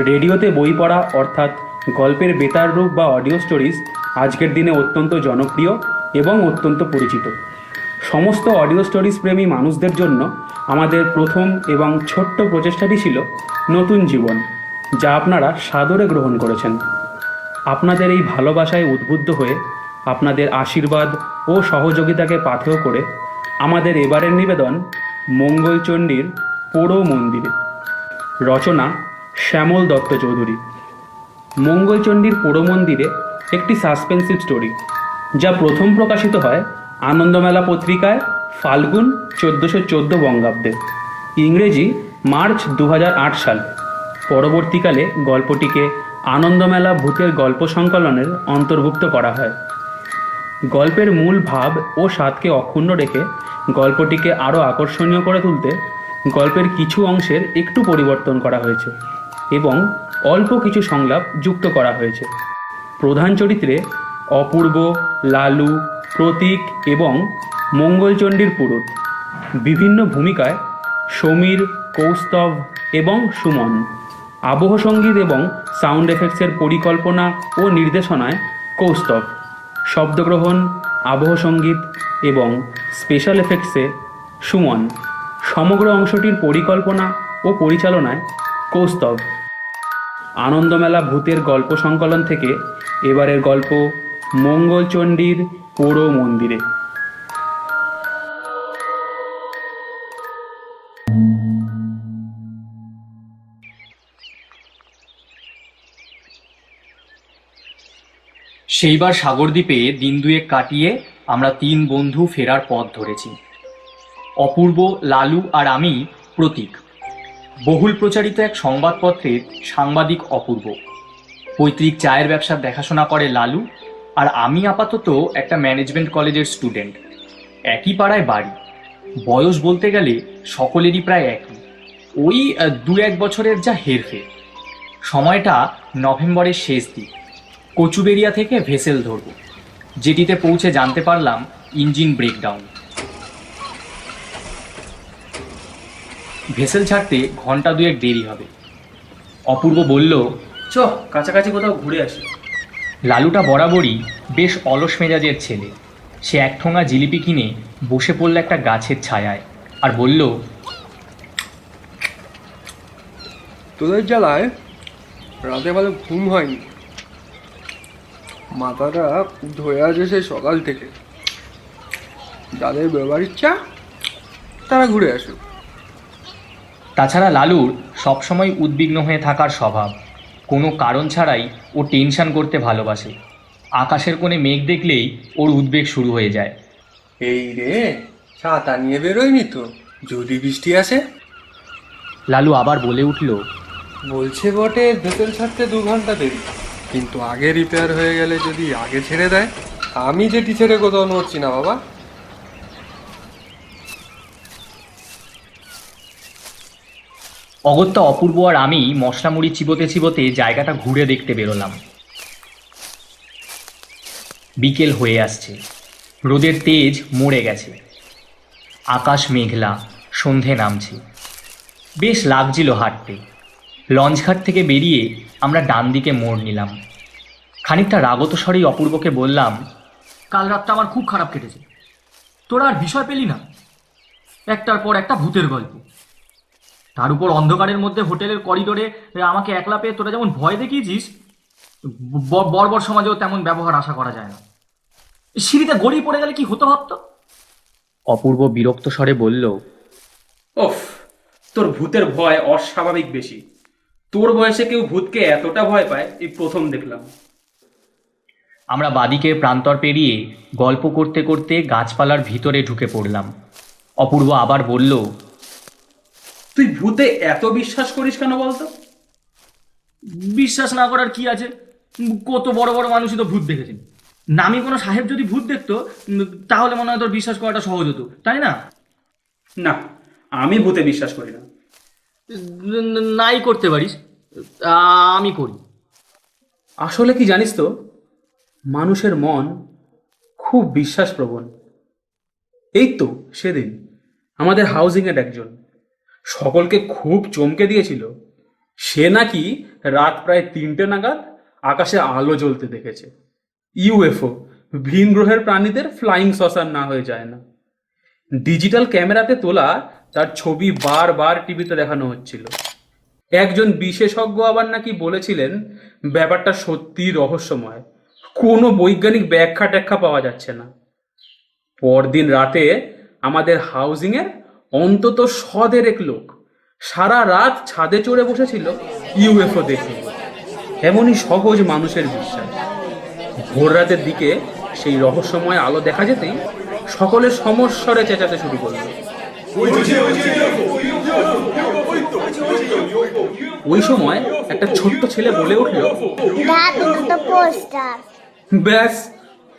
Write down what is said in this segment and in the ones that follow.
রেডিওতে বই পড়া অর্থাৎ গল্পের বেতার রূপ বা অডিও স্টোরিজ আজকের দিনে অত্যন্ত জনপ্রিয় এবং অত্যন্ত পরিচিত। সমস্ত অডিও স্টোরিজ প্রেমী মানুষদের জন্য আমাদের প্রথম এবং ছোট্ট প্রচেষ্টাটি ছিল নতুন জীবন, যা আপনারা সাদরে গ্রহণ করেছেন। আপনাদের এই ভালোবাসায় উদ্বুদ্ধ হয়ে, আপনাদের আশীর্বাদ ও সহযোগিতাকে পাথেয় করে আমাদের এবারের নিবেদন মঙ্গলচণ্ডীর পোড়ো মন্দিরে। রচনা শ্যামল দত্ত চৌধুরী। মঙ্গলচণ্ডীর পোড়ো মন্দিরে একটি সাসপেন্সিভ স্টোরি, যা প্রথম প্রকাশিত হয় আনন্দমেলা পত্রিকায় ফাল্গুন 1414 বঙ্গাব্দে, ইংরেজি মার্চ 2008 সালে। পরবর্তীকালে গল্পটিকে আনন্দমেলা ভূতের গল্প সংকলনের অন্তর্ভুক্ত করা হয়। গল্পের মূল ভাব ও স্বাদকে অক্ষুণ্ণ রেখে গল্পটিকে আরও আকর্ষণীয় করে তুলতে গল্পের কিছু অংশের একটু পরিবর্তন করা হয়েছে এবং অল্প কিছু সংলাপ যুক্ত করা হয়েছে। প্রধান চরিত্রে অপূর্ব, লালু, প্রতীক এবং মঙ্গলচণ্ডীর পুরুত। বিভিন্ন ভূমিকায় সমীর, কৌস্তভ এবং সুমন। আবহ সঙ্গীত এবং সাউন্ড এফেক্টসের পরিকল্পনা ও নির্দেশনায় কৌস্তভ। শব্দগ্রহণ, আবহ সঙ্গীত এবং স্পেশাল এফেক্টসে সুমন। সমগ্র অংশটির পরিকল্পনা ও পরিচালনায় কৌস্তভ। আনন্দমেলা ভূতের গল্প সংকলন থেকে এবারের গল্প মঙ্গলচণ্ডীর পোড়ো মন্দিরে। সেইবার সাগরদ্বীপে দিন দুয়েক কাটিয়ে আমরা 3 বন্ধু ফেরার পথ ধরেছি। অপূর্ব, লালু আর আমি প্রতীক। বহুল প্রচারিত এক সংবাদপত্রের সাংবাদিক অপূর্ব। পৈতৃক চায়ের ব্যবসার দেখাশোনা করে লালু, আর আমি আপাতত একটা ম্যানেজমেন্ট কলেজের স্টুডেন্ট। একই পাড়ায় বাড়ি। বয়স বলতে গেলে সকলেরই প্রায় একই, ওই 2-1 বছরের যা হেরফের। সময়টা নভেম্বরের শেষ দিক। কচুবেরিয়া থেকে ভেসেল ধরব, যেটিতে পৌঁছে জানতে পারলাম ইঞ্জিন ব্রেকডাউন। ভেসেল ছাড়তে ঘন্টা 2 দেরি হবে। অপূর্ব বলল, চ কাছাকাছি কোথাও ঘুরে আসি। লালুটা বরাবরই বেশ অলস মেজাজের ছেলে। সে 1 ঠোঙা জিলিপি কিনে বসে পড়ল একটা গাছের ছায়ায় আর বলল, তোদের জ্বালায় রাতে ভালো ঘুম হয়নি, মাথাটা ধরে আছে সেই সকাল থেকে। যাদের বেরোবার ইচ্ছা তারা ঘুরে আসুক। তাছাড়া লালুর সবসময় উদ্বিগ্ন হয়ে থাকার স্বভাব। কোনো কারণ ছাড়াই ও টেনশন করতে ভালোবাসে। আকাশের কোণে মেঘ দেখলেই ওর উদ্বেগ শুরু হয়ে যায়। এই রে, ছাতা নিয়ে বেরোয়নি তো, যদি বৃষ্টি আসে। লালু আবার বলে উঠল, বলছে বটে ভেসেল ছাড়তে 2 ঘন্টা দেরি, কিন্তু আগে রিপেয়ার হয়ে গেলে যদি আগে ছেড়ে দেয়। আমি যেটি ছেড়ে কোথাও নড়ছি না বাবা। অগত্যা অপূর্ব আর আমি মশলা মুড়ি চিবোতে চিবোতে জায়গাটা ঘুরে দেখতে বেরোলাম। বিকেল হয়ে আসছে, রোদের তেজ মরে গেছে, আকাশ মেঘলা, সন্ধে নামছে। বেশ লাগছিল হাঁটতে। লঞ্চঘাট থেকে বেরিয়ে আমরা ডান দিকে মোড় নিলাম। খানিকটা রাগত স্বরেই অপূর্বকে বললাম, কাল রাতটা আমার খুব খারাপ কেটেছে। তোরা আর বিষয় পেলি না, একটার পর একটা ভূতের গল্প। তার উপর অন্ধকারের মধ্যে হোটেলের করিডোরে আমাকে একলা পেয়ে তোরা যেমন ভয় দেখিয়েছিস, বর্বর সমাজেও তেমন ব্যবহার আশা করা যায় না। সিঁড়িতে গড়িয়ে পড়ে গেলে কি হতো ভাবতো। অপূর্ব বিরক্ত স্বরে বলল, ওফ, তোর ভূতের ভয় অস্বাভাবিক বেশি। তোর বয়সে কেউ ভূতকে এতটা ভয় পায় এই প্রথম দেখলাম। আমরা বাদিকের প্রান্তর পেরিয়ে গল্প করতে করতে গাছপালার ভিতরে ঢুকে পড়লাম। অপূর্ব আবার বলল, তুই ভূতে এত বিশ্বাস করিস কেন বলতো? বিশ্বাস না করার কি আছে? কত বড় বড় মানুষই তো ভূত দেখেছেন। নামি কোনো সাহেব যদি ভূত দেখতো, তাহলে মনে হয় তোর বিশ্বাস করাটা সহজ হতো, তাই না? না, আমি ভূতে বিশ্বাস করি না। নাই করতে পারিস, আমি করি। আসলে কি জানিস তো, মানুষের মন খুব বিশ্বাসপ্রবণ। এই তো সেদিন আমাদের হাউজিংয়ের একজন সকলকে খুব চমকে দিয়েছিল। সে নাকি রাত প্রায় 3টে নাগাদ আকাশে আলো জ্বলতে দেখেছে। ইউএফও, ভিন গ্রহের প্রাণীদের ফ্লাইং সসার না হয়ে যায় না। ডিজিটাল ক্যামেরাতে তোলা তার ছবি বারবার টিভিতে দেখানো হচ্ছিল। একজন বিশেষজ্ঞ আবার নাকি বলেছিলেন ব্যাপারটা সত্যি রহস্যময়, কোনো বৈজ্ঞানিক ব্যাখ্যা ট্যাখ্যা পাওয়া যাচ্ছে না। পরদিন রাতে আমাদের হাউজিংয়ের অন্তত 100 লোক সারা রাত ছাদে চড়ে বসেছিল ইউএফও দেখে। এমনই সহজ মানুষের বিশ্বাস। ভোর রাতের দিকে সেই রহস্যময় আলো দেখা যেতেই সকলে সমস্বরে চেঁচাতে শুরু করলো। ওই সময় একটা ছোট্ট ছেলে বলে উঠল, That is the poster. ব্যাস,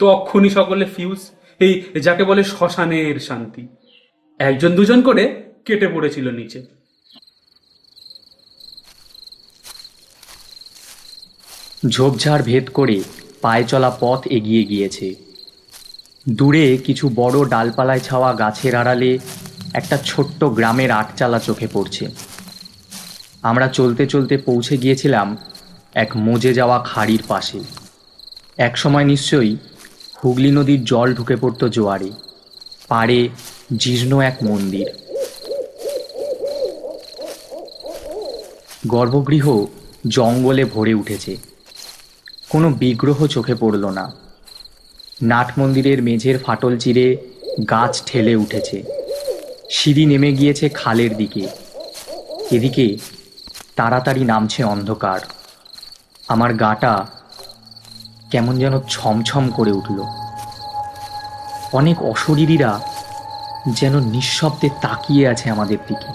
তখনই সকলে ফিউজ, এই যাকে বলে শ্মশানের শান্তি। একজন দুজন করে কেটে পড়েছিল নিচে। ঝোপঝাড় ভেদ করে পায়ে চলা পথ এগিয়ে গিয়েছে। দূরে কিছু বড় ডালপালায় ছাওয়া গাছের আড়ালে একটা ছোট্ট গ্রামের আটচালা চোখে পড়ছে। আমরা চলতে চলতে পৌঁছে গিয়েছিলাম এক মজে যাওয়া খাড়ির পাশে। একসময় নিশ্চয়ই হুগলি নদীর জল ঢুকে পড়তো জোয়ারে। পাড়ে জীর্ণ এক মন্দির। গর্ভগৃহ জঙ্গলে ভরে উঠেছে। কোনো বিগ্রহ চোখে পড়ল না। নাট মন্দিরের মেঝের ফাটল চিরে গাছ ঠেলে উঠেছে। সিঁড়ি নেমে গিয়েছে খালের দিকে। এদিকে তাড়াতাড়ি নামছে অন্ধকার। আমার গাটা কেমন যেন ছমছম করে উঠল। অনেক অশরীরীরা যেন নিঃশব্দে তাকিয়ে আছে আমাদের দিকে।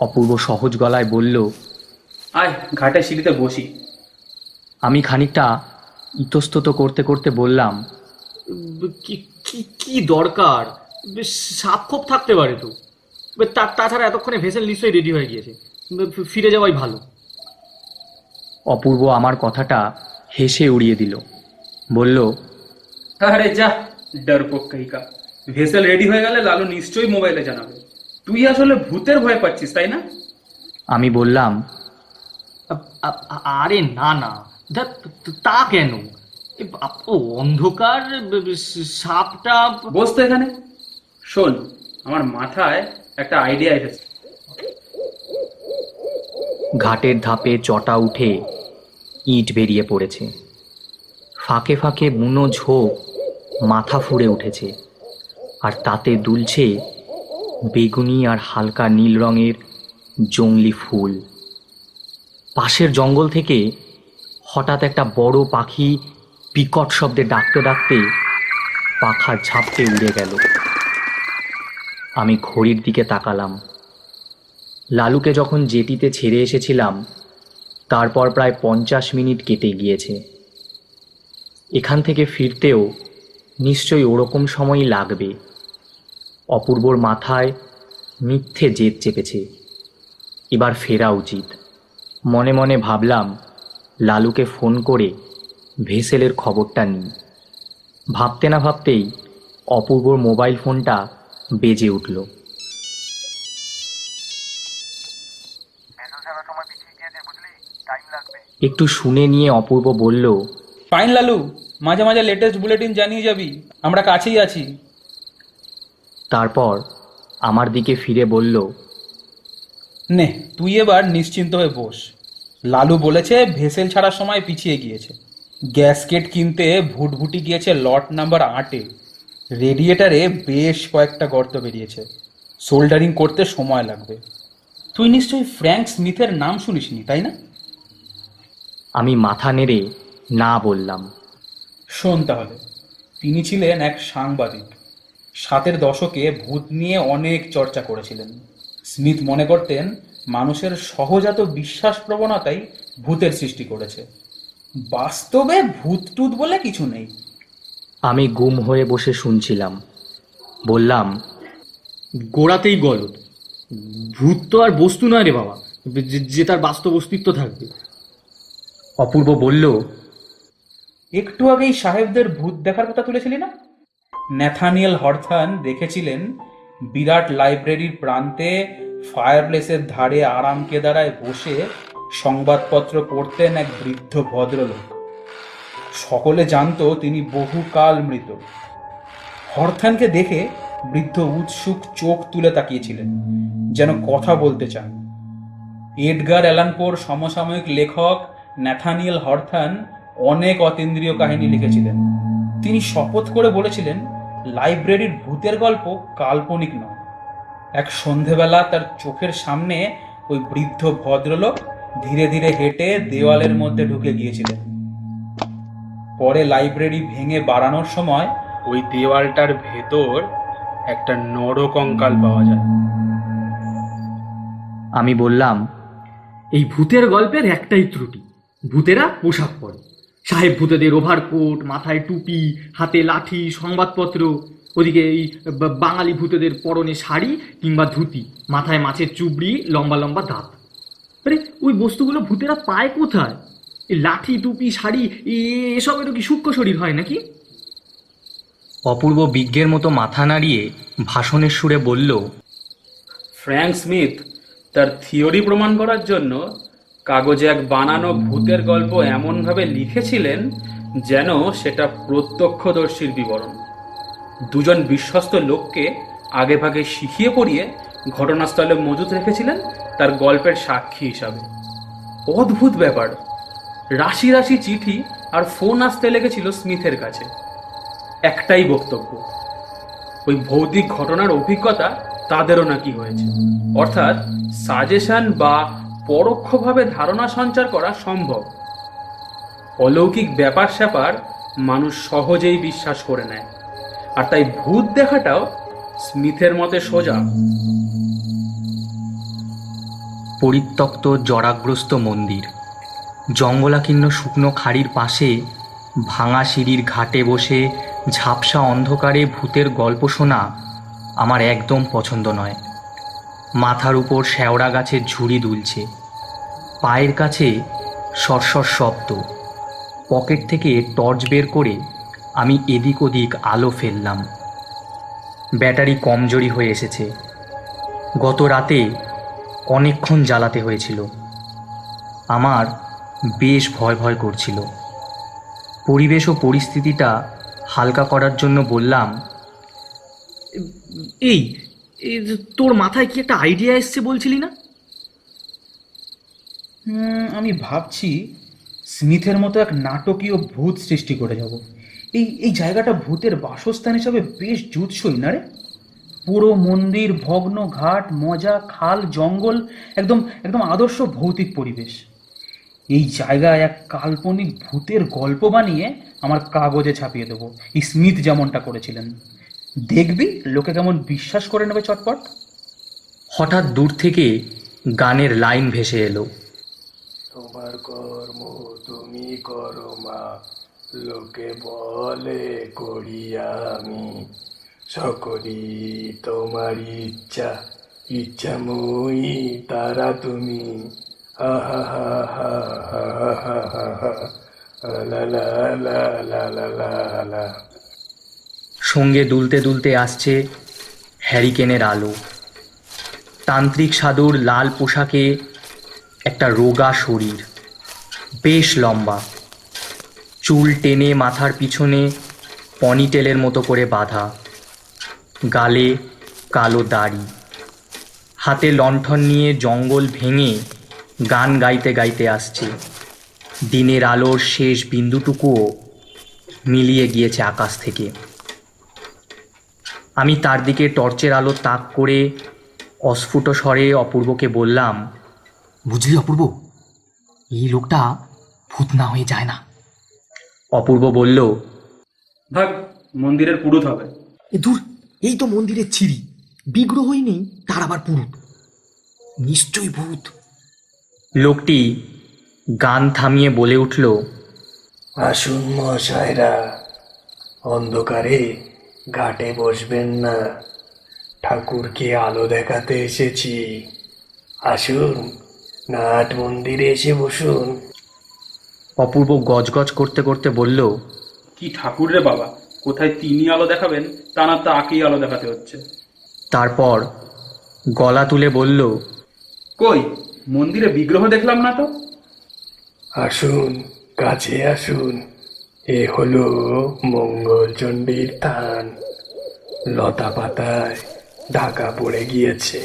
অপূর্ব সহজ গলায় বলল, আয় ঘাটে সিঁড়িতে বসি। আমি খানিকটা ইতস্তত করতে করতে বললাম, কি কি কি দরকার? বেশ সাপ খোপ থাকতে পারে তো। তাছাড়া এতক্ষণে ভেসেল নিশ্চয়ই রেডি হয়ে গিয়েছে, ফিরে যাওয়াই ভালো। অপূর্ব আমার কথাটা হেসে উড়িয়ে দিল। বলল, আরে যা ডরপোক কাহিকা, ভেসেল রেডি হয়ে গেলে লালু নিশ্চয়ই মোবাইলে জানাবে। তুই আসলে ভূতের ভয় পাচ্ছিস, তাই না? আমি বললাম, আরে না না, তা কেন? ও অন্ধকার, সাপটা। বস তো এখানে। শোন, আমার মাথায় একটা আইডিয়া এসেছে। ঘাটের ধাপে চটা উঠে ইট বেরিয়ে পড়েছে। ফাঁকে ফাঁকে বুনো ঝোপ মাথা ফুঁড়ে উঠেছে, আর তাতে দুলছে বেগুনি আর হালকা নীল রঙের জংলি ফুল। পাশের জঙ্গল থেকে হঠাৎ একটা বড় পাখি বিকট শব্দে ডাকতে ডাকতে পাখা ঝাপটে উড়ে গেল। আমি ঘড়ির দিকে তাকালাম। লালুকে যখন জেটিতে ছেড়ে এসেছিলাম তারপর প্রায় 50 মিনিট কেটে গিয়েছে। এখান থেকে ফিরতেও নিশ্চয়ই ওরকম সময়ই লাগবে। অপূর্বর মাথায় মিথ্যে জেদ চেপেছে। এবার ফেরা উচিত। মনে মনে ভাবলাম লালুকে ফোন করে ভেসেলের খবরটা নিই। ভাবতে না ভাবতেই অপূর্বর মোবাইল ফোনটা বেজে উঠল। একটু শুনে নিয়ে অপূর্ব বলল, ফাইন লালু, মাঝে মাঝে লেটেস্ট বুলেটিন জানিয়ে যাবি, আমরা কাছেই আছি। তারপর আমার দিকে ফিরে বলল, নে তুই এবার নিশ্চিন্ত হয়ে বস। লালু বলেছে ভেসেল ছাড়ার সময় পিছিয়ে গিয়েছে। গ্যাসকেট কিনতে ভুটভুটি গিয়েছে লট নাম্বার 8-এ। রেডিয়েটারে বেশ কয়েকটা গর্ত বেরিয়েছে। সোল্ডারিং করতে সময় লাগবে। তুই নিশ্চয়ই ফ্র্যাঙ্ক স্মিথের নাম শুনিসনি, তাই না? আমি মাথা নেড়ে না বললাম। শোন তাহলে, তিনি ছিলেন এক সাংবাদিক। 7-এর দশকে ভূত নিয়ে অনেক চর্চা করেছিলেন। স্মিথ মনে করতেন মানুষের সহজাত বিশ্বাস প্রবণতাই ভূতের সৃষ্টি করেছে। বাস্তবে ভূত টুত বলে কিছু নেই। আমি গুম হয়ে বসে শুনছিলাম। বললাম, গোড়াতেই গলদ। ভূত তো আর বস্তু নয় রে বাবা, যে তার বাস্তব অস্তিত্ব থাকবে। অপূর্ব বলল, একটু আগেই সাহেবদের ভূত দেখার কথা তুলেছিলি না? ন্যাথানিয়েল হরথান দেখেছিলেন বিরাট লাইব্রেরির প্রান্তে ফায়ারপ্লেসের ধারে আরাম কেদারায় বসে সংবাদপত্র পড়তেন এক বৃদ্ধ ভদ্রলোক। সকলে জানতো তিনি বহুকাল মৃত। হরথানকে দেখে বৃদ্ধ উৎসুক চোখ তুলে তাকিয়েছিলেন, যেন কথা বলতে চান। এডগার অ্যালান পোর সমসাময়িক লেখক ন্যাথানিয়েল হরথান অনেক অতীন্দ্রিয় কাহিনী লিখেছিলেন। তিনি শপথ করে বলেছিলেন, লাইব্রেরির ভূতের গল্প কাল্পনিক নয়। এক সন্ধেবেলা তার চোখের সামনে ওই বৃদ্ধ ভদ্রলোক ধীরে ধীরে হেঁটে দেওয়ালের মধ্যে ঢুকে গিয়েছিলেন। পরে লাইব্রেরি ভেঙে বাড়ানোর সময় ওই দেওয়ালটার ভেতর একটা নরকঙ্কাল পাওয়া যায়। আমি বললাম, এই ভূতের গল্পের একটাই ত্রুটি, ভূতেরা পোশাক পরে। সাহেব ভূতেদের ওভারকোট, মাথায় টুপি, হাতে লাঠি, সংবাদপত্র। ওদিকে এই বাঙালি ভূতেদের পরনে শাড়ি কিংবা ধুতি, মাথায় মাছের চুবড়ি, লম্বা লম্বা দাঁত। আরে ওই বস্তুগুলো ভূতেরা পায় কোথায়? এই লাঠি, টুপি, শাড়ি এসবেরও কি সূক্ষ্ম শরীর হয় নাকি? অপূর্ব বিজ্ঞের মতো মাথা নাড়িয়ে ভাষণের সুরে বলল, ফ্র্যাঙ্ক স্মিথ তার থিওরি প্রমাণ করার জন্য কাগজে এক বানানো ভূতের গল্প এমনভাবে লিখেছিলেন যেন সেটা প্রত্যক্ষদর্শীর বিবরণ। দুজন বিশ্বস্ত লোককে আগেভাগে শিখিয়ে পড়িয়ে ঘটনাস্থলে মজুত রেখেছিলেন তার গল্পের সাক্ষী হিসাবে। অদ্ভুত ব্যাপার, রাশি রাশি চিঠি আর ফোন আসতে লেগেছিল স্মিথের কাছে। একটাই বক্তব্য, ওই ভৌতিক ঘটনার অভিজ্ঞতা তাদেরও নাকি হয়েছে, অর্থাৎ সাজেশন বা পরোক্ষভাবে ধারণা সঞ্চার করা সম্ভব। অলৌকিক ব্যাপার স্যাপার মানুষ সহজেই বিশ্বাস করে নেয়, আর তাই ভূত দেখাটাও স্মিথের মতে সোজা। পরিত্যক্ত জরাগ্রস্ত মন্দির, জঙ্গলাকীর্ণ শুকনো খাড়ির পাশে ভাঙা সিঁড়ির ঘাটে বসে ঝাপসা অন্ধকারে ভূতের গল্প শোনা আমার একদম পছন্দ নয়। মাথার উপর শেওড়া গাছের ঝুড়ি দুলছে, পায়ের কাছে সরসর শব্দ। পকেট থেকে টর্চ বের করে আমি এদিক ওদিক আলো ফেললাম। ব্যাটারি কমজোরি হয়ে এসেছে। গত রাতে অনেকক্ষণ জ্বালাতে হয়েছিল। আমার বেশ ভয় ভয় করছিল। পরিবেশ ও পরিস্থিতিটা হালকা করার জন্য বললাম, এই তোর মাথায় কি একটা আইডিয়া এসছে বলছিলি না? আমি ভাবছি স্মিথের মতো এক নাটকীয় ভূত সৃষ্টি করে যাব। এই জায়গাটা ভূতের বাসস্থান হিসাবে বেশ জুৎসই না রে? পুরো মন্দির, ভগ্ন ঘাট, মজা, খাল, জঙ্গল, একদম একদম আদর্শ ভৌতিক পরিবেশ। এই জায়গায় এক কাল্পনিক ভূতের গল্প বানিয়ে আমার কাগজে ছাপিয়ে দেবো, এই স্মিথ যেমনটা করেছিলেন। দেখবি লোকে কেমন বিশ্বাস করে নেবে চটপট। হঠাৎ দূর থেকে গানের লাইন ভেসে এলো, তোমার কর্ম তুমি করো মা, লোকে বলে করি আমি, সকলই তোমার ইচ্ছা, ইচ্ছাময়ী তারা তুমি। আহা হা হা হা হা হা হা, লা লা লা লা লা লা লা। সঙ্গে দুলতে দুলতে আসছে হ্যারিকেনের আলো। তান্ত্রিক সাধুর লাল পোশাকে একটা রোগা শরীর, বেশ লম্বা, চুল টেনে মাথার পিছনে পনিটেলের মতো করে বাঁধা, গালে কালো দাড়ি, হাতে লণ্ঠন নিয়ে জঙ্গল ভেঙে গান গাইতে গাইতে আসছে। দিনের আলোর শেষ বিন্দুটুকুও মিলিয়ে গিয়েছে আকাশ থেকে। আমি তার দিকে টর্চের আলো তাক করে অস্ফুট স্বরে অপূর্বকে বললাম, বুঝলি অপূর্ব, এই লোকটা ভূত না হয়ে যায় না। অপূর্ব বলল, ভাগ, মন্দিরের পুরুত হবে। এ দূর, এই তো মন্দিরের ছিরি, বিগ্রহই নেই, তার আবার পুরুত, নিশ্চয়ই ভূত। লোকটি গান থামিয়ে বলে উঠল, আসুন মশাইরা, অন্ধকারে ঘাটে বসবেন না, ঠাকুরকে আলো দেখাতে এসেছি। আসুন, নাট মন্দিরে এসে বসুন। অপূর্ব গজগজ করতে করতে বলল, কি ঠাকুর রে বাবা, কোথায় তিনি আলো দেখাবেন তা না তাকেই আলো দেখাতে হচ্ছে। তারপর গলা তুলে বলল, কই মন্দিরে বিগ্রহ দেখলাম না তো। আসুন, কাছে আসুন। এ হলো মঙ্গলচণ্ডীর থান। লতা পাতায় ঢাকা পড়ে গিয়েছে,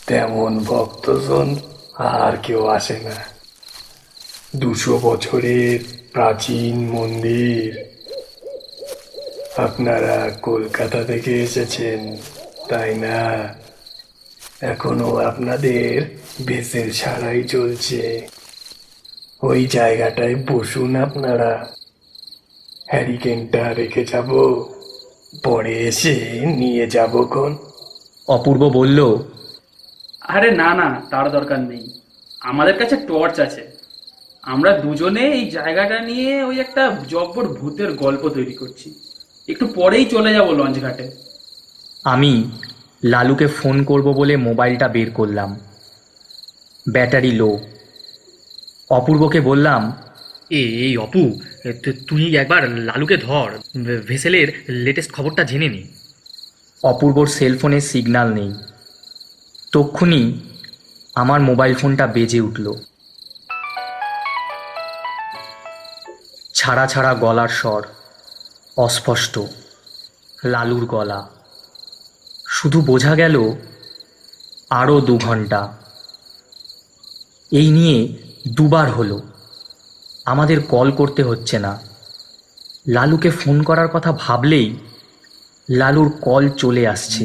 তেমন ভক্তজন আর কেউ আসে না। 200 বছরের প্রাচীন মন্দির। আপনারা কলকাতা থেকে এসেছেন, তাই না? এখনো আপনাদের ভেসেল ছাড়াই চলছে। ওই জায়গাটায় বসুন আপনারা। হ্যারিকেনটা রেখে যাব, পরে এসে নিয়ে যাব কোন। অপূর্ব বলল, আরে না না, তার দরকার নেই, আমাদের কাছে টর্চ আছে। আমরা দুজনে এই জায়গাটা নিয়ে ওই একটা জব্বর ভূতের গল্প তৈরি করছি। একটু পরেই চলে যাব লঞ্চ ঘাটে। আমি লালুকে ফোন করব বলে মোবাইলটা বের করলাম। ব্যাটারি লো। অপূর্বকে বললাম, এই অপু, তুই একবার লালুকে ধর, ভেসেলের লেটেস্ট খবরটা জেনে নি। অপূর্বর সেলফোনে সিগন্যাল নেই। তক্ষুনি আমার মোবাইল ফোনটা বেজে উঠল। ছাড়া ছাড়া গলার স্বর, অস্পষ্ট, লালুর গলা। শুধু বোঝা গেল আরও 2 ঘন্টা। এই নিয়ে দুবার হলো। আমাদের কল করতে হচ্ছে না। লালুকে ফোন করার কথা ভাবলেই লালুর কল চলে আসছে।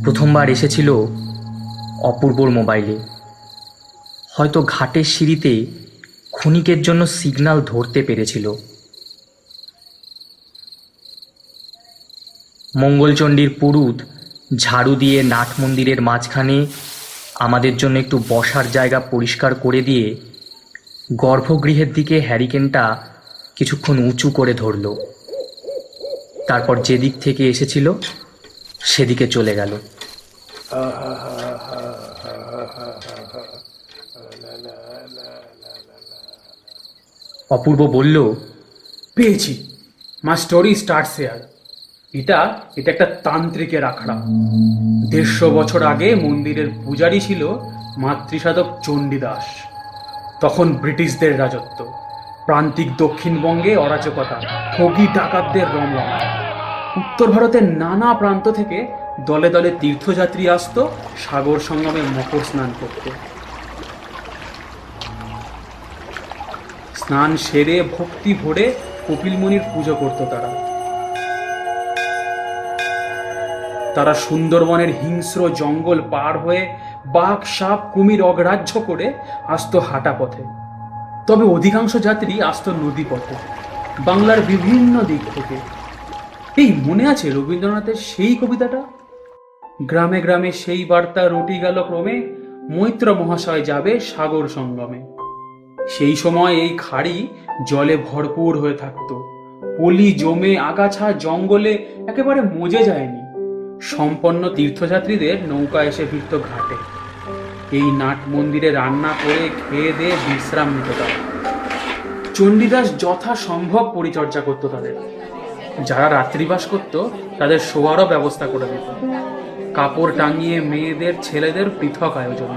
প্রথমবার এসেছিল অপূর্বর মোবাইলে। হয়তো ঘাটের সিঁড়িতে ক্ষণিকের জন্য সিগন্যাল ধরতে পেরেছিল। মঙ্গলচণ্ডীর পুরুত ঝাড়ু দিয়ে নাট মন্দিরের মাঝখানে আমাদের জন্য একটু বসার জায়গা পরিষ্কার করে দিয়ে গর্ভগৃহের দিকে হ্যারিকেনটা কিছুক্ষণ উঁচু করে ধরল। তারপর যেদিক থেকে এসেছিল সেদিকে চলে গেল। অপূর্ব বলল, পেয়েছি, মা স্টোরি স্টার্টস হেয়ার। এটা একটা তান্ত্রিকের আখড়া। 150 বছর আগে মন্দিরের পূজারী ছিল মাতৃসাধক চণ্ডীদাস। তখন ব্রিটিশদের রাজত্ব, প্রান্তিক দক্ষিণবঙ্গে অরাজকতা, ঠগি ডাকাতদের রমরমা। উত্তর ভারতের নানা প্রান্ত থেকে দলে দলে তীর্থযাত্রী আসতো সাগর সঙ্গমে মকর স্নান করতে। স্নান সেরে ভক্তি ভরে কপিল মুনির পুজো করত তারা সুন্দরবনের হিংস্র জঙ্গল পার হয়ে বাঘ, সাপ, কুমির অগ্রাহ্য করে আসতো হাঁটা পথে। তবে অধিকাংশ যাত্রী আসতো নদী পথে, বাংলার বিভিন্ন দিক থেকে। এই মনে আছে রবীন্দ্রনাথের সেই কবিতাটা, গ্রামে গ্রামে সেই বার্তা রটি গেল ক্রমে, মৈত্র মহাশয় যাবে সাগর সঙ্গমে। সেই সময় এই খাড়ি জলে ভরপুর হয়ে থাকতো। পলি জমে আগাছা জঙ্গলে একেবারে মজে যায়নি। সম্পন্ন তীর্থযাত্রীদের নৌকা এসে ফিরত ঘাটে। এই নাট মন্দিরে রান্না করে খেয়ে দিয়ে বিশ্রাম নিত তারা। চণ্ডীদাস যথাসম্ভব পরিচর্যা করত তাদের। যারা রাত্রিবাস করত তাদের শোয়ারও ব্যবস্থা করে দিত। কাপড় টাঙিয়ে মেয়েদের ছেলেদের পৃথক আয়োজন।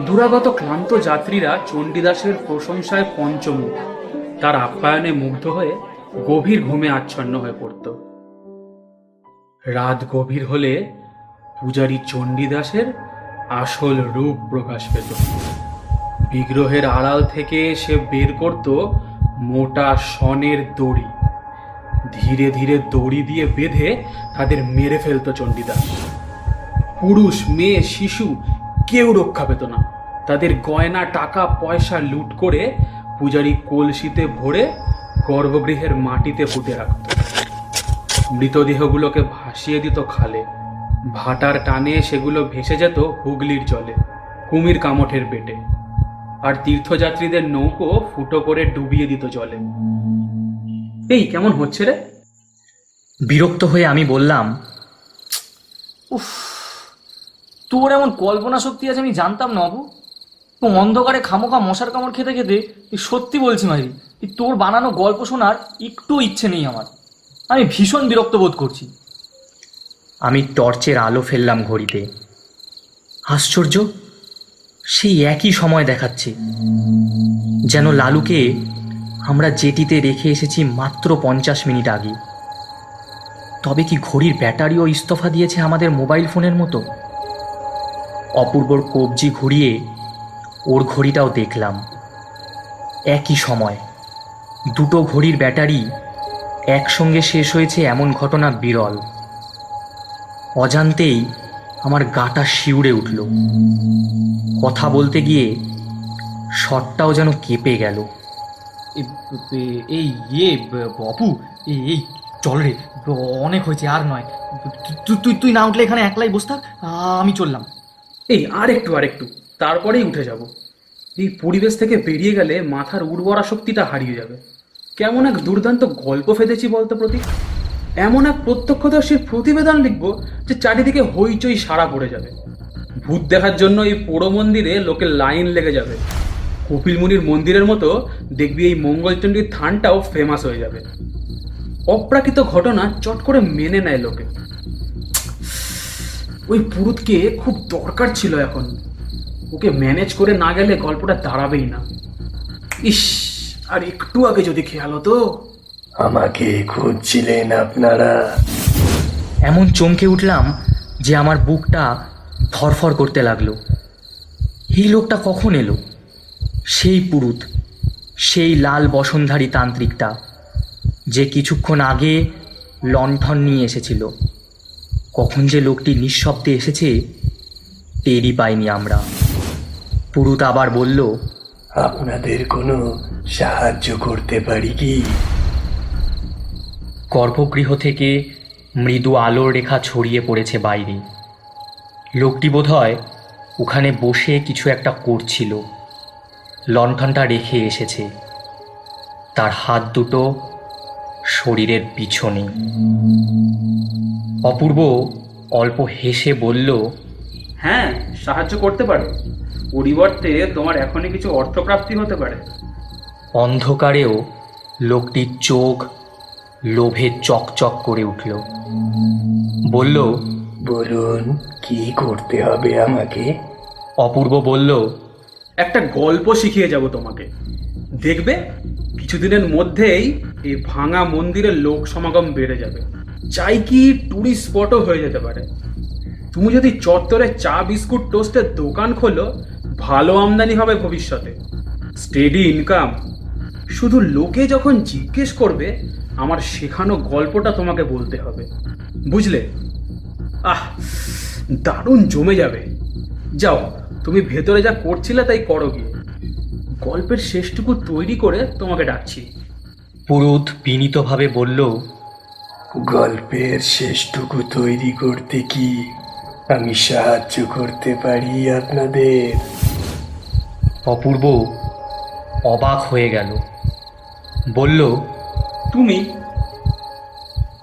দুরাগত ক্লান্ত যাত্রীরা চণ্ডীদাসের প্রশংসায় পঞ্চমুখ। তার আপ্যায়নে মুগ্ধ হয়ে গভীর ঘুমে আচ্ছন্ন হয়ে পড়ত। রাত গভীর হলে পূজারী চণ্ডীদাসের আসল রূপ প্রকাশ পেত। বিগ্রহের আড়াল থেকে সে বের করত মোটা শনের দড়ি। ধীরে ধীরে দড়ি দিয়ে বেঁধে তাদের মেরে ফেলত চণ্ডীদাস। পুরুষ, মেয়ে, শিশু কেউ রক্ষা পেত না। তাদের গয়না, টাকা পয়সা লুট করে পূজারী কলসিতে ভরে গর্ভগৃহের মাটিতে পুঁতে রাখত। মৃতদেহগুলোকে ভাসিয়ে দিত খালে। ভাটার টানে সেগুলো ভেসে যেত হুগলির জলে, কুমির কামঠের পেটে। আর তীর্থযাত্রীদের নৌকো ফুটো করে ডুবিয়ে দিত জলে। এই কেমন হচ্ছে রে? বিরক্ত হয়ে আমি বললাম, উফ, তোর এমন কল্পনা শক্তি আছে আমি জানতাম না অপু। তো অন্ধকারে খামোখা মশার কামড় খেতে খেতে সত্যি বলছি মাইরি, তোর বানানো গল্প শোনার একটু ইচ্ছে নেই আমার। আমি ভীষণ বিরক্ত বোধ করছি। আমি টর্চের আলো ফেললাম ঘড়িতে। আশ্চর্য, সেই একই সময় দেখাচ্ছে, যেন লালুকে আমরা জেটিতে রেখে এসেছি মাত্র 50 মিনিট আগে। তবে কি ঘড়ির ব্যাটারিও ইস্তফা দিয়েছে আমাদের মোবাইল ফোনের মতো? অপূর্বর কবজি ঘুরিয়ে ওর ঘড়িটাও দেখলাম। একই সময় দুটো ঘড়ির ব্যাটারি একসঙ্গে শেষ হয়েছে এমন ঘটনা বিরল। অজান্তেই আমার গাটা শিউরে উঠল। কথা বলতে গিয়ে শটটাও যেন কেঁপে গেল। এই অপু, এই চল রে, অনেক হয়েছে, আর নয়। তুই না উঠলে এখানে একলাই বসে থাক, আমি চললাম। এই আর একটু তারপরেই উঠে যাব। এই পরিবেশ থেকে বেরিয়ে গেলে মাথার উর্বরা শক্তিটা হারিয়ে যাবে। কেমন এক দুর্দান্ত গল্প ফেঁদেছি বলতো প্রতীক। এমন এক প্রত্যক্ষদর্শীর প্রতিবেদন লিখবো যে চারিদিকে হইচই সাড়া পড়ে যাবে। ভূত দেখার জন্য এই পোড়ো মন্দিরে লোকের লাইন লেগে যাবে। কপিল মুনির মন্দিরের মতো দেখবি এই মঙ্গলচণ্ডীর থানটাও ফেমাস হয়ে যাবে। অপ্রাকৃত ঘটনা চট করে মেনে নেয় লোকে। ওই পুরুতকে খুব দরকার ছিল এখন। ওকে ম্যানেজ করে না গেলে গল্পটা দাঁড়াবেই না। ইস, আর একটু আগে যদি খেয়াল হতো। আমাকে খুঁজছিলেন আপনারা? এমন চমকে উঠলাম যে আমার বুকটা ধরফর করতে লাগলো। এই লোকটা কখন এলো? সেই পুরুত, সেই লাল বসনধারী তান্ত্রিকটা, যে কিছুক্ষণ আগে লণ্ঠন নিয়ে এসেছিল। কখন যে লোকটি নিঃশব্দে এসেছে টেরই পাইনি আমরা। পুরুত আবার বলল, আপনাদের কোনো সাহায্য করতে পারি কি? গর্ভগৃহ থেকে মৃদু আলোর রেখা ছড়িয়ে পড়েছে বাইরে। লোকটি বোধহয় ওখানে বসে কিছু একটা করছিল। লণ্ঠনটা রেখে এসেছে। তার হাত দুটো শরীরের পিছনে। অপূর্ব অল্প হেসে বলল, হ্যাঁ, সাহায্য করতে পারে। পরিবর্তে তোমার এখনই কিছু অর্থপ্রাপ্তি হতে পারে। অন্ধকারেও লোকটির চোখ লোভে চকচক করে উঠল। বলল, বলুন, কি করতে হবে আমাকে? অপূর্ব বলল, একটা গল্প শিখিয়ে যাব তোমাকে। দেখবে কিছুদিনের মধ্যেই এই ভাঙা মন্দিরের লোক সমাগম বেড়ে যাবে। চাই কি টুরিস্ট স্পটও হয়ে যেতে পারে। তুমি যদি চত্বরে চা বিস্কুট টোস্টের দোকান খোলো, ভালো আমদানি হবে ভবিষ্যতে, স্টেডি ইনকাম। শুধু লোকে যখন জিজ্ঞেস করবে, আমার শেখানো গল্পটা তোমাকে বলতে হবে, বুঝলে? আহ, দারুণ জমে যাবে। যাও, তুমি ভেতরে যা করছিলে তাই করো গিয়ে। গল্পের শেষটুকু তৈরি করে তোমাকে ডাকছি। পুরুত বিনীতভাবে বলল, গল্পের শেষটুকু তৈরি করতে কি আমি সাহায্য করতে পারি আপনাদের? অপূর্ব অবাক হয়ে গেল। বলল, তুমি?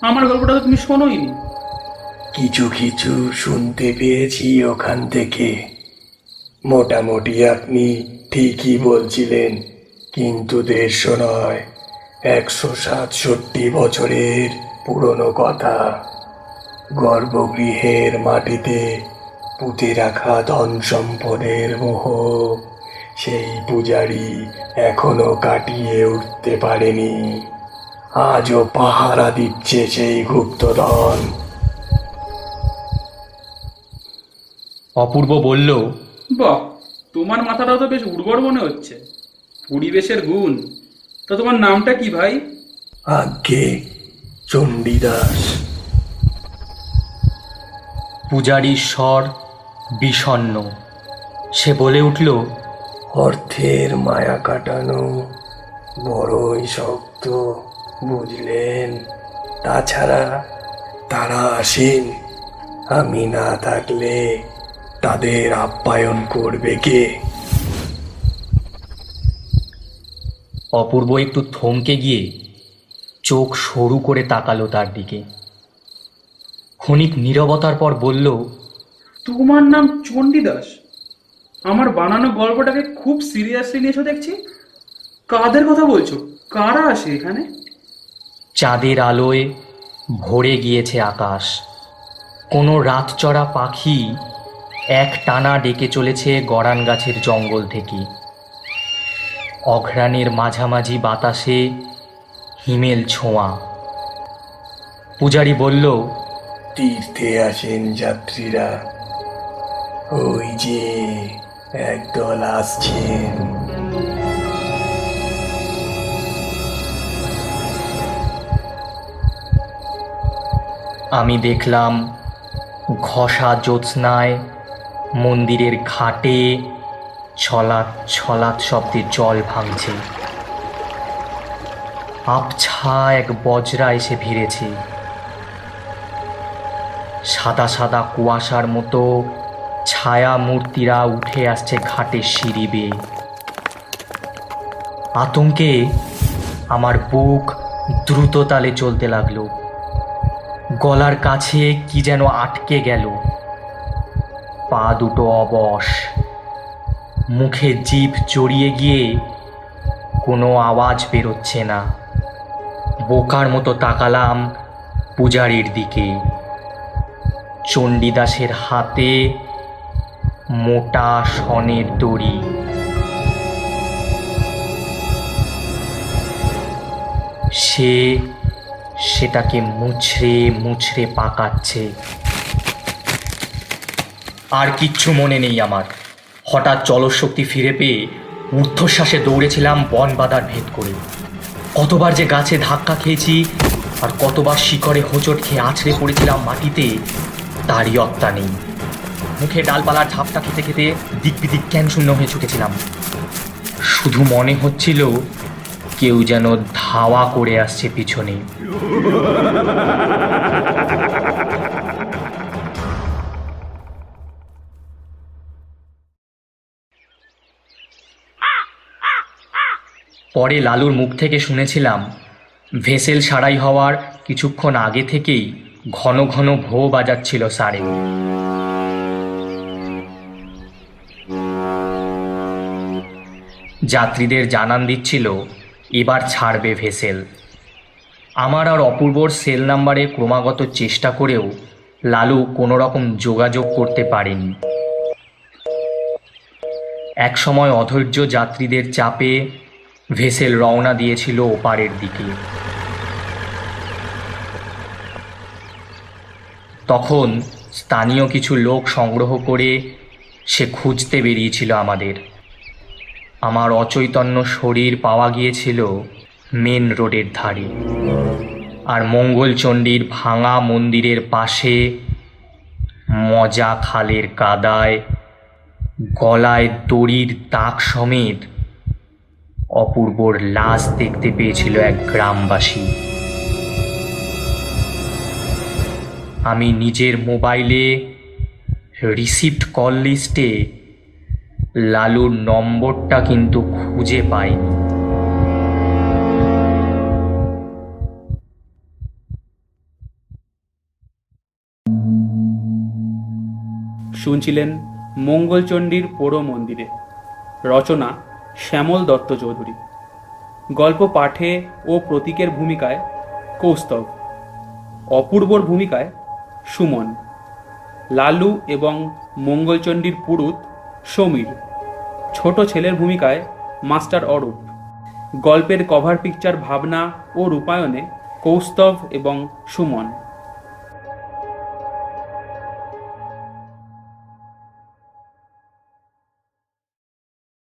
আমার গল্পটা তো তুমি শোনোইনি। কিছু কিছু শুনতে পেয়েছি ওখান থেকে। মোটামুটি আপনি ঠিকই বলছিলেন, কিন্তু 150 নয়, 167 বছরের পুরনো কথা। গর্ভগৃহের মাটিতে পুঁতে রাখা ধন সম্পদের মোহ সেই পূজারি এখনো কাটিয়ে উঠতে পারেনি। আজও পাহারা দিচ্ছে সেই গুপ্তধন। অপূর্ব বলল, বাহ, তোমার মাথাটাও তো বেশ উর্বর মনে হচ্ছে। পরিবেশের গুণ। তো তোমার নামটা কি ভাই? আজ্ঞে চণ্ডীদাস। পূজারীর স্বর বিষণ্ণ। সে বলে উঠল, অর্থের মায়া কাটানো বড়ই শক্ত, বুঝলেন? তাছাড়া তারা আসেন, আমি না থাকলে তাদের আপ্যায়ন করবে কে? অপূর্ব একটু থমকে গিয়ে চোখ সরু করে তাকালো তার দিকে। ক্ষণিক নীরবতার পর বলল, তোমার নাম চণ্ডীদাস? আমার বানানো গল্পটাকে খুব সিরিয়াসলি নিয়েছো দেখছি। কাদের কথা বলছো? কারা আসে এখানে? চাঁদের আলোয় ভরে গিয়েছে আকাশ। কোনো রাতচরা পাখি এক টানা ডেকে চলেছে গরান গাছের জঙ্গল থেকে। অঘ্রাণের মাঝামাঝি বাতাসে হিমেল ছোঁয়া। পূজারি বলল, তীর্থে আসেন যাত্রীরা, ওই যে একদল আসছেন। আমি দেখলাম ঘষা জ্যোৎস্নায় মন্দিরের ঘাটে ছলাৎ ছলাৎ শব্দে জল ভাঙছে। আবছা এক বজ্রা এসে ভিড়েছে। সাদা সাদা কুয়াশার মতো ছায়া মূর্তিরা উঠে আসছে ঘাটের সিঁড়ি বেয়ে। আতঙ্কে আমার বুক দ্রুত তালে চলতে লাগলো। গলার কাছে কি যেন আটকে গেল। পা দুটো অবশ, মুখে জিভ জড়িয়ে গিয়ে কোনো আওয়াজ বেরোচ্ছে না। বোকার মতো তাকালাম পূজারীর দিকে। চণ্ডীদাসের হাতে মোটা শনের দড়ি। সেটাকে মুছড়ে মুছড়ে পাকাচ্ছে। আর কিচ্ছু মনে নেই আমার। হঠাৎ চলশক্তি ফিরে পেয়ে ঊর্ধ্বশ্বাসে দৌড়েছিলাম বন বাদার ভেদ করে। কতবার যে গাছে ধাক্কা খেয়েছি আর কতবার শিকড়ে হোঁচট খেয়ে আছড়ে পড়েছিলাম মাটিতে, তারই অত্তা নেই। মুখে ডালপালার ঝাপটা খেতে খেতে দিক বিদিক জ্ঞান শূন্য হয়ে ছুটেছিলাম। শুধু মনে হচ্ছিল কেউ যেন ধাওয়া করে আসছে পিছনে। পরে লালুর মুখ থেকে শুনেছিলাম ভেসেল সারাই হওয়ার কিছুক্ষণ আগে থেকেই ঘন ঘন ভো বাজাচ্ছিল সারে। যাত্রীদের জানান দিচ্ছিল এবার ছাড়বে ভেসেল। আমার আর অপূর্বর সেল নাম্বারে ক্রমাগত চেষ্টা করেও লালু কোনো রকম যোগাযোগ করতে পারেনি। একসময় অধৈর্য যাত্রীদের চাপে ভেসেল রওনা দিয়েছিল ওপারের দিকে। তখন স্থানীয় কিছু লোক সংগ্রহ করে সে খুঁজতে বেরিয়েছিল আমাদের। আমার অচৈতন্য শরীর পাওয়া গিয়েছিল মেন রোডের ধারে, আর মঙ্গলচণ্ডীর ভাঙা মন্দিরের পাশে মজা খালের কাদায় গলায় দড়ির দাগ সমেত অপূর্বর লাশ দেখতে পেয়েছিল এক গ্রামবাসী। আমি নিজের মোবাইলে রিসিভড কল লিস্টে লালুর নম্বরটা কিন্তু খুঁজে পাইনি। শুনছিলেন মঙ্গলচণ্ডীর পোড়ো মন্দিরে, রচনা শ্যামল দত্ত চৌধুরী। গল্প পাঠে ও প্রতীকের ভূমিকায় কৌস্তব, অপূর্বর ভূমিকায় সুমন, লালু এবং মঙ্গলচণ্ডীর পুরুত সমীর, ছোট ছেলের ভূমিকায় মাস্টার অরূপ। গল্পের কভার পিকচার ভাবনা ও রূপায়ণে কৌস্তব এবং সুমন।